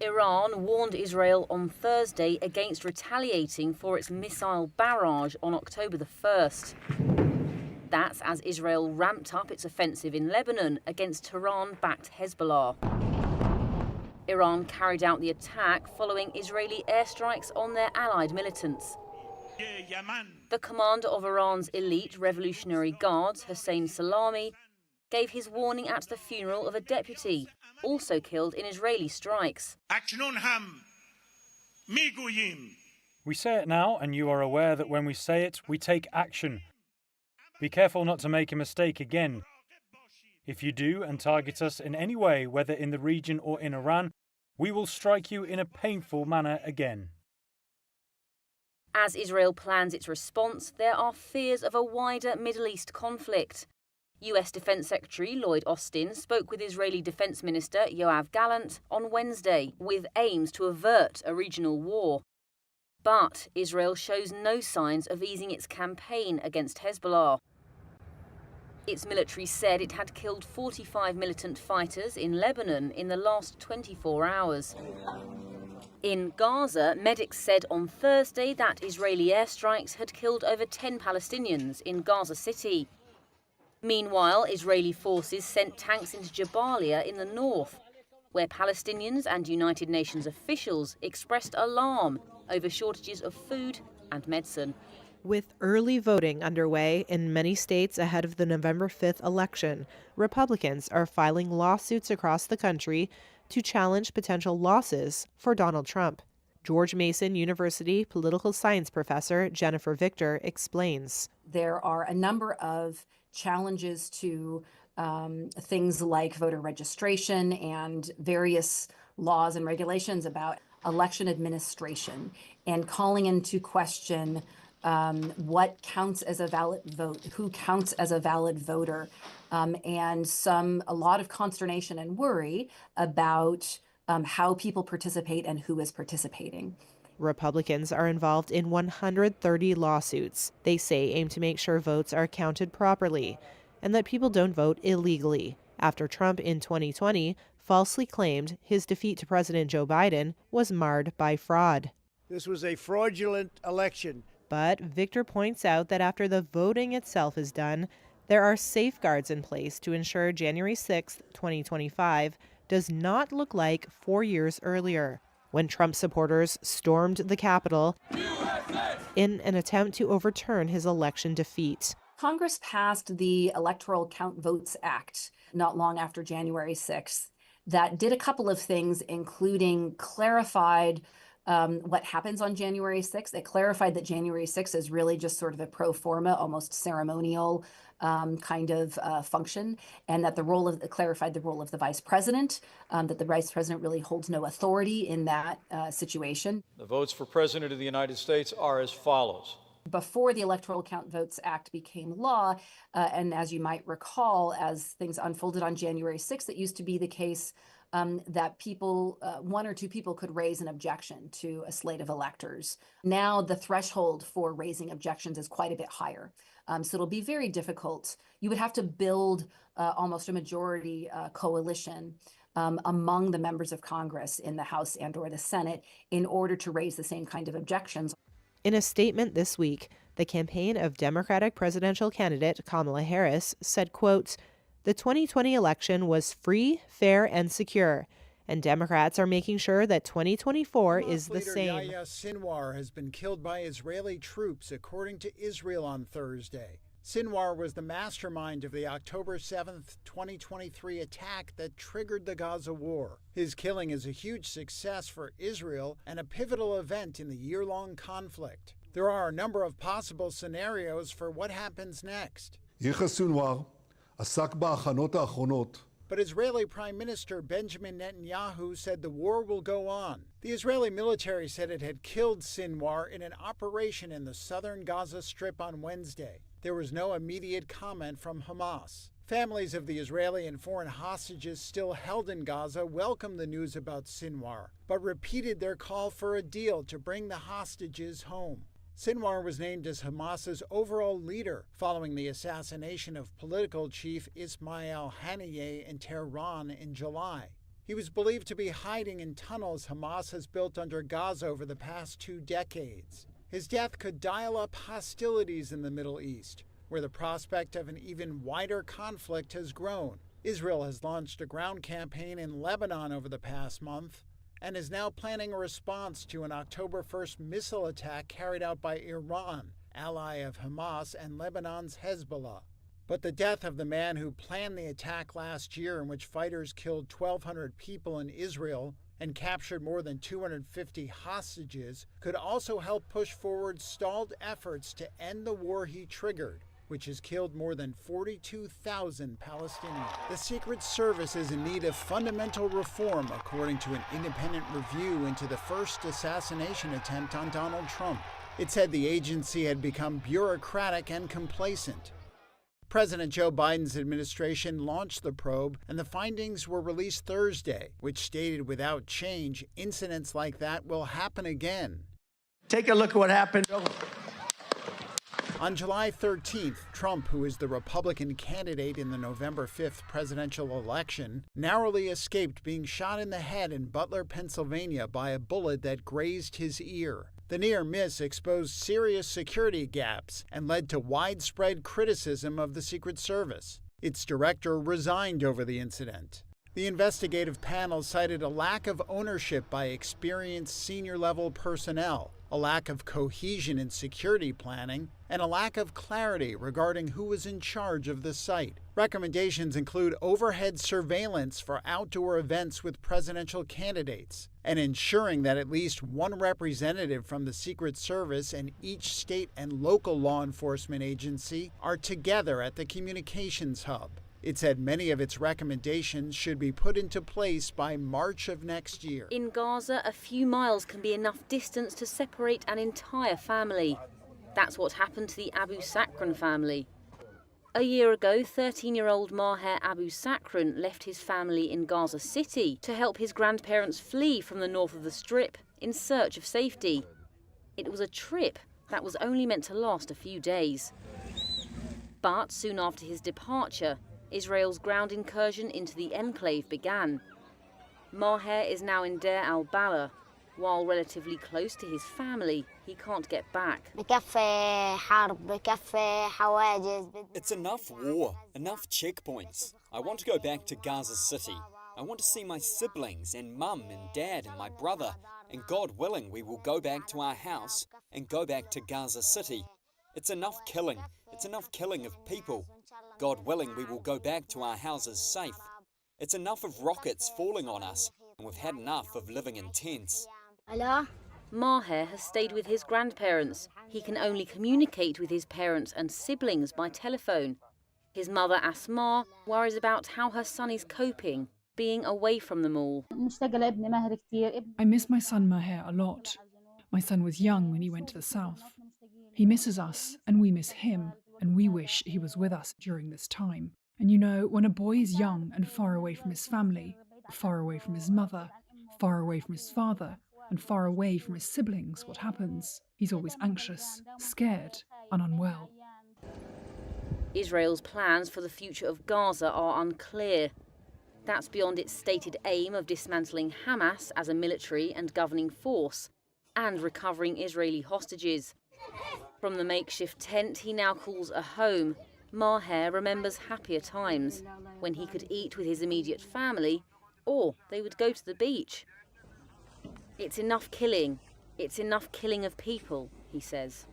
Iran warned Israel on Thursday against retaliating for its missile barrage on October the 1st. That's as Israel ramped up its offensive in Lebanon against Tehran-backed Hezbollah. Iran carried out the attack following Israeli airstrikes on their allied militants. The commander of Iran's elite Revolutionary Guards, Hossein Salami, gave his warning at the funeral of a deputy, also killed in Israeli strikes. We say it now, and you are aware that when we say it, we take action. Be careful not to make a mistake again. If you do and target us in any way, whether in the region or in Iran, we will strike you in a painful manner again. As Israel plans its response, there are fears of a wider Middle East conflict. US Defense Secretary Lloyd Austin spoke with Israeli Defense Minister Yoav Gallant on Wednesday with aims to avert a regional war. But Israel shows no signs of easing its campaign against Hezbollah. Its military said it had killed 45 militant fighters in Lebanon in the last 24 hours. In Gaza, medics said on Thursday that Israeli airstrikes had killed over 10 Palestinians in Gaza City. Meanwhile, Israeli forces sent tanks into Jabalia in the north, where Palestinians and United Nations officials expressed alarm over shortages of food and medicine. With early voting underway in many states ahead of the November 5th election, Republicans are filing lawsuits across the country to challenge potential losses for Donald Trump. George Mason University political science professor Jennifer Victor explains. There are a number of challenges to things like voter registration and various laws and regulations about election administration, and calling into question what counts as a valid vote, who counts as a valid voter, and a lot of consternation and worry about how people participate and who is participating. Republicans are involved in 130 lawsuits they say aim to make sure votes are counted properly and that people don't vote illegally, after Trump in 2020 falsely claimed his defeat to President Joe Biden was marred by fraud. This was a fraudulent election. But Victor points out that after the voting itself is done, there are safeguards in place to ensure January 6, 2025 does not look like 4 years earlier, when Trump supporters stormed the Capitol in an attempt to overturn his election defeat. Congress passed the Electoral Count Votes Act not long after January 6th that did a couple of things, including clarified what happens on January 6th. It clarified that January 6th is really just sort of a pro forma, almost ceremonial kind of function, and that it clarified the role of the vice president, that the vice president really holds no authority in that situation. The votes for president of the United States are as follows. Before the Electoral Count Votes Act became law, and as you might recall, as things unfolded on January 6th, it used to be the case that one or two people could raise an objection to a slate of electors. Now the threshold for raising objections is quite a bit higher. So it'll be very difficult. You would have to build almost a majority coalition among the members of Congress in the House and or the Senate in order to raise the same kind of objections. In a statement this week, the campaign of Democratic presidential candidate Kamala Harris said, quote, "The 2020 election was free, fair, and secure, and Democrats are making sure that 2024 is the same." Yahya Sinwar has been killed by Israeli troops, according to Israel on Thursday. Sinwar was the mastermind of the October 7th, 2023 attack that triggered the Gaza war. His killing is a huge success for Israel and a pivotal event in the year-long conflict. There are a number of possible scenarios for what happens next. But Israeli Prime Minister Benjamin Netanyahu said the war will go on. The Israeli military said it had killed Sinwar in an operation in the southern Gaza Strip on Wednesday. There was no immediate comment from Hamas. Families of the Israeli and foreign hostages still held in Gaza welcomed the news about Sinwar, but repeated their call for a deal to bring the hostages home. Sinwar was named as Hamas's overall leader following the assassination of political chief Ismail Haniyeh in Tehran in July. He was believed to be hiding in tunnels Hamas has built under Gaza over the past 2 decades. His death could dial up hostilities in the Middle East, where the prospect of an even wider conflict has grown. Israel has launched a ground campaign in Lebanon over the past month and is now planning a response to an October 1st missile attack carried out by Iran, ally of Hamas and Lebanon's Hezbollah. But the death of the man who planned the attack last year, in which fighters killed 1,200 people in Israel and captured more than 250 hostages, could also help push forward stalled efforts to end the war he triggered, which has killed more than 42,000 Palestinians. The Secret Service is in need of fundamental reform, according to an independent review into the first assassination attempt on Donald Trump. It said the agency had become bureaucratic and complacent. President Joe Biden's administration launched the probe, and the findings were released Thursday, which stated without change, incidents like that will happen again. Take a look at what happened. On July 13th, Trump, who is the Republican candidate in the November 5th presidential election, narrowly escaped being shot in the head in Butler, Pennsylvania by a bullet that grazed his ear. The near miss exposed serious security gaps and led to widespread criticism of the Secret Service. Its director resigned over the incident. The investigative panel cited a lack of ownership by experienced senior-level personnel, a lack of cohesion in security planning, and a lack of clarity regarding who was in charge of the site. Recommendations include overhead surveillance for outdoor events with presidential candidates, and ensuring that at least one representative from the Secret Service and each state and local law enforcement agency are together at the communications hub. It said many of its recommendations should be put into place by March of next year. In Gaza, a few miles can be enough distance to separate an entire family. That's what happened to the Abu Sakran family. A year ago, 13-year-old Maher Abu Sakran left his family in Gaza City to help his grandparents flee from the north of the Strip in search of safety. It was a trip that was only meant to last a few days. But soon after his departure, Israel's ground incursion into the enclave began. Maher is now in Deir al-Balah. While relatively close to his family, he can't get back. It's enough war, enough checkpoints. I want to go back to Gaza City. I want to see my siblings and mum and dad and my brother. And God willing, we will go back to our house and go back to Gaza City. It's enough killing. It's enough killing of people. God willing, we will go back to our houses safe. It's enough of rockets falling on us, and we've had enough of living in tents. Maher has stayed with his grandparents. He can only communicate with his parents and siblings by telephone. His mother, Asma, worries about how her son is coping, being away from them all. I miss my son Maher a lot. My son was young when he went to the south. He misses us, and we miss him, and we wish he was with us during this time. And you know, when a boy is young and far away from his family, far away from his mother, far away from his father, and far away from his siblings, what happens? He's always anxious, scared, and unwell. Israel's plans for the future of Gaza are unclear. That's beyond its stated aim of dismantling Hamas as a military and governing force and recovering Israeli hostages. From the makeshift tent he now calls a home, Maher remembers happier times when he could eat with his immediate family or they would go to the beach. It's enough killing. It's enough killing of people, he says.